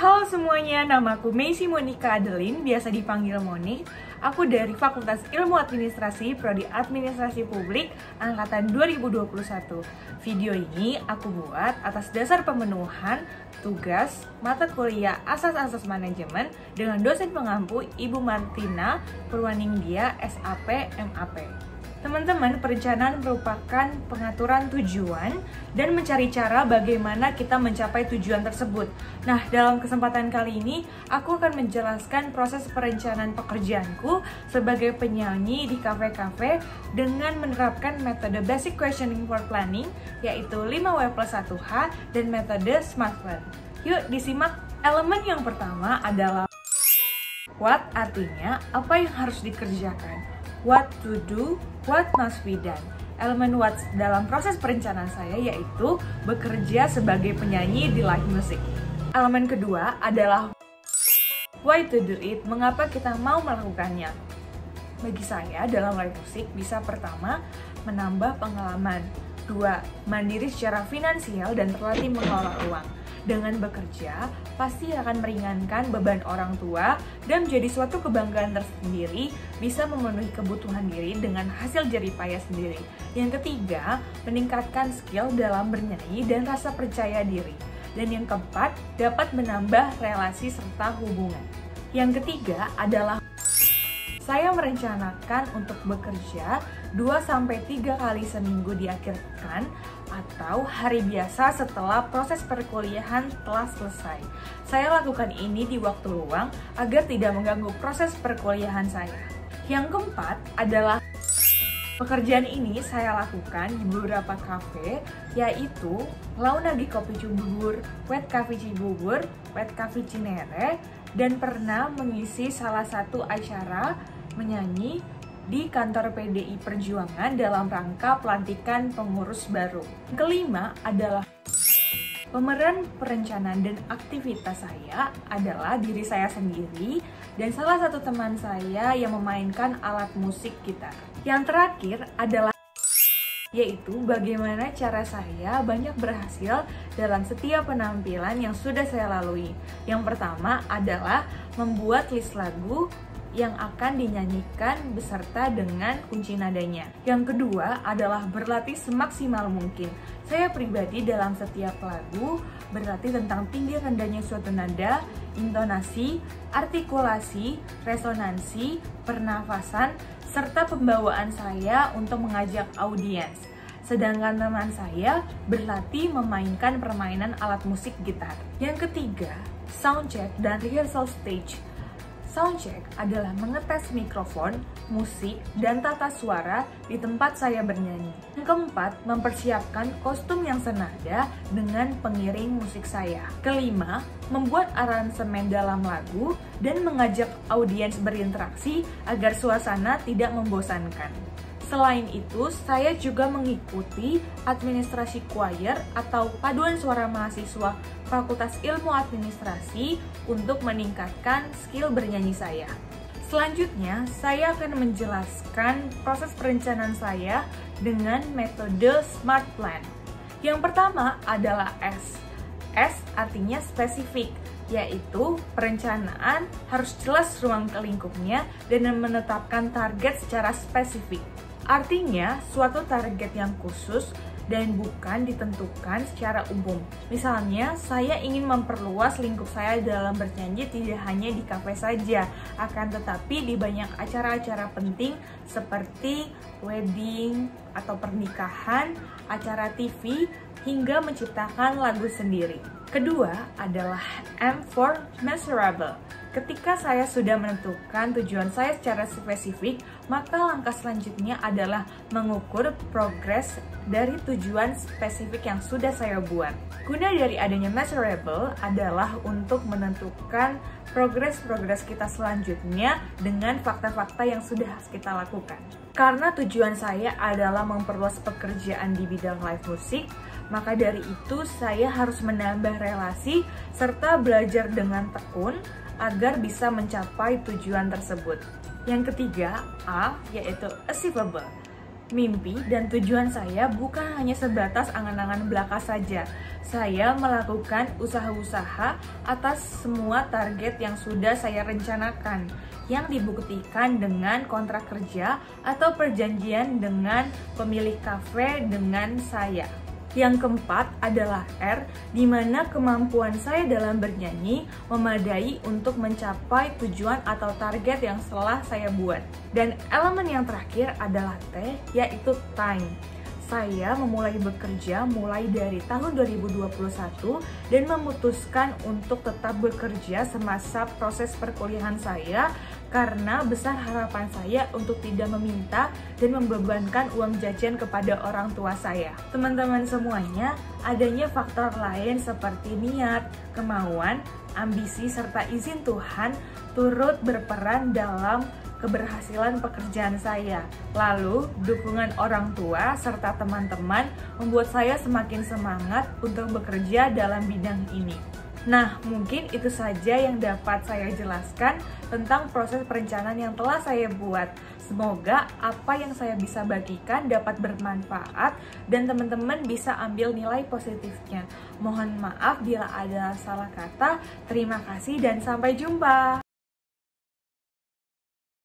Halo semuanya, namaku Meisy Monica Adeline, biasa dipanggil Moni. Aku dari Fakultas Ilmu Administrasi, Prodi Administrasi Publik, Angkatan 2021. Video ini aku buat atas dasar pemenuhan tugas mata kuliah Asas-Asas Manajemen dengan dosen pengampu Ibu Martina Purwaningdia, SAP, MAP. Teman-teman, perencanaan merupakan pengaturan tujuan dan mencari cara bagaimana kita mencapai tujuan tersebut. Nah, dalam kesempatan kali ini, aku akan menjelaskan proses perencanaan pekerjaanku sebagai penyanyi di kafe-kafe dengan menerapkan metode Basic Questioning for Planning, yaitu 5W+1H dan metode Smart Plan. Yuk, disimak. Elemen yang pertama adalah what, artinya apa yang harus dikerjakan. What to do, what must be done. Elemen what dalam proses perencanaan saya yaitu bekerja sebagai penyanyi di live music. Elemen kedua adalah why to do it, mengapa kita mau melakukannya. Bagi saya dalam live music bisa pertama menambah pengalaman, dua mandiri secara finansial dan terlatih mengelola uang. Dengan bekerja, pasti akan meringankan beban orang tua dan menjadi suatu kebanggaan tersendiri, bisa memenuhi kebutuhan diri dengan hasil jerih payah sendiri. Yang ketiga, meningkatkan skill dalam bernyanyi dan rasa percaya diri. Dan yang keempat, dapat menambah relasi serta hubungan. Yang ketiga adalah saya merencanakan untuk bekerja 2-3 kali seminggu di akhir pekan atau hari biasa setelah proses perkuliahan telah selesai. Saya lakukan ini di waktu luang agar tidak mengganggu proses perkuliahan saya. Yang keempat adalah pekerjaan ini saya lakukan di beberapa kafe, yaitu Launagi Kopi Cibubur, Wet Cafe Cibubur, Wet Cafe Cinere, dan pernah mengisi salah satu acara menyanyi di kantor PDI Perjuangan dalam rangka pelantikan pengurus baru. Kelima adalah pemeran perencanaan dan aktivitas saya adalah diri saya sendiri dan salah satu teman saya yang memainkan alat musik gitar. Yang terakhir adalah yaitu bagaimana cara saya banyak berhasil dalam setiap penampilan yang sudah saya lalui. Yang pertama adalah membuat list lagu yang akan dinyanyikan beserta dengan kunci nadanya. Yang kedua adalah berlatih semaksimal mungkin. Saya pribadi dalam setiap lagu berlatih tentang tinggi rendahnya suatu nada, intonasi, artikulasi, resonansi, pernafasan, serta pembawaan saya untuk mengajak audiens. Sedangkan teman saya berlatih memainkan permainan alat musik gitar. Yang ketiga, soundcheck dan rehearsal stage. Soundcheck adalah mengetes mikrofon, musik, dan tata suara di tempat saya bernyanyi. Yang keempat, mempersiapkan kostum yang senada dengan pengiring musik saya. Kelima, membuat aransemen dalam lagu dan mengajak audiens berinteraksi agar suasana tidak membosankan. Selain itu, saya juga mengikuti administrasi choir atau paduan suara mahasiswa Fakultas Ilmu Administrasi untuk meningkatkan skill bernyanyi saya. Selanjutnya, saya akan menjelaskan proses perencanaan saya dengan metode Smart Plan. Yang pertama adalah S. S artinya spesifik, yaitu perencanaan harus jelas ruang lingkupnya dan menetapkan target secara spesifik. Artinya, suatu target yang khusus dan bukan ditentukan secara umum. Misalnya, saya ingin memperluas lingkup saya dalam bernyanyi tidak hanya di kafe saja, akan tetapi di banyak acara-acara penting seperti wedding atau pernikahan, acara TV, hingga menciptakan lagu sendiri. Kedua adalah M for measurable. Ketika saya sudah menentukan tujuan saya secara spesifik, maka langkah selanjutnya adalah mengukur progres dari tujuan spesifik yang sudah saya buat. Guna dari adanya measurable adalah untuk menentukan progres kita selanjutnya dengan fakta-fakta yang sudah kita lakukan. Karena tujuan saya adalah memperluas pekerjaan di bidang live music, maka dari itu saya harus menambah relasi serta belajar dengan tekun agar bisa mencapai tujuan tersebut. Yang ketiga, A, yaitu achievable. Mimpi dan tujuan saya bukan hanya sebatas angan-angan belaka saja. Saya melakukan usaha-usaha atas semua target yang sudah saya rencanakan, yang dibuktikan dengan kontrak kerja atau perjanjian dengan pemilik kafe dengan saya. Yang keempat adalah R, di mana kemampuan saya dalam bernyanyi memadai untuk mencapai tujuan atau target yang telah saya buat. Dan elemen yang terakhir adalah T, yaitu time. Saya memulai bekerja mulai dari tahun 2021 dan memutuskan untuk tetap bekerja semasa proses perkuliahan saya karena besar harapan saya untuk tidak meminta dan membebankan uang jajan kepada orang tua saya. Teman-teman semuanya, adanya faktor lain seperti niat, kemauan, ambisi, serta izin Tuhan turut berperan dalam keberhasilan pekerjaan saya. Lalu, dukungan orang tua serta teman-teman membuat saya semakin semangat untuk bekerja dalam bidang ini. Nah, mungkin itu saja yang dapat saya jelaskan tentang proses perencanaan yang telah saya buat. Semoga apa yang saya bisa bagikan dapat bermanfaat dan teman-teman bisa ambil nilai positifnya. Mohon maaf bila ada salah kata. Terima kasih dan sampai jumpa.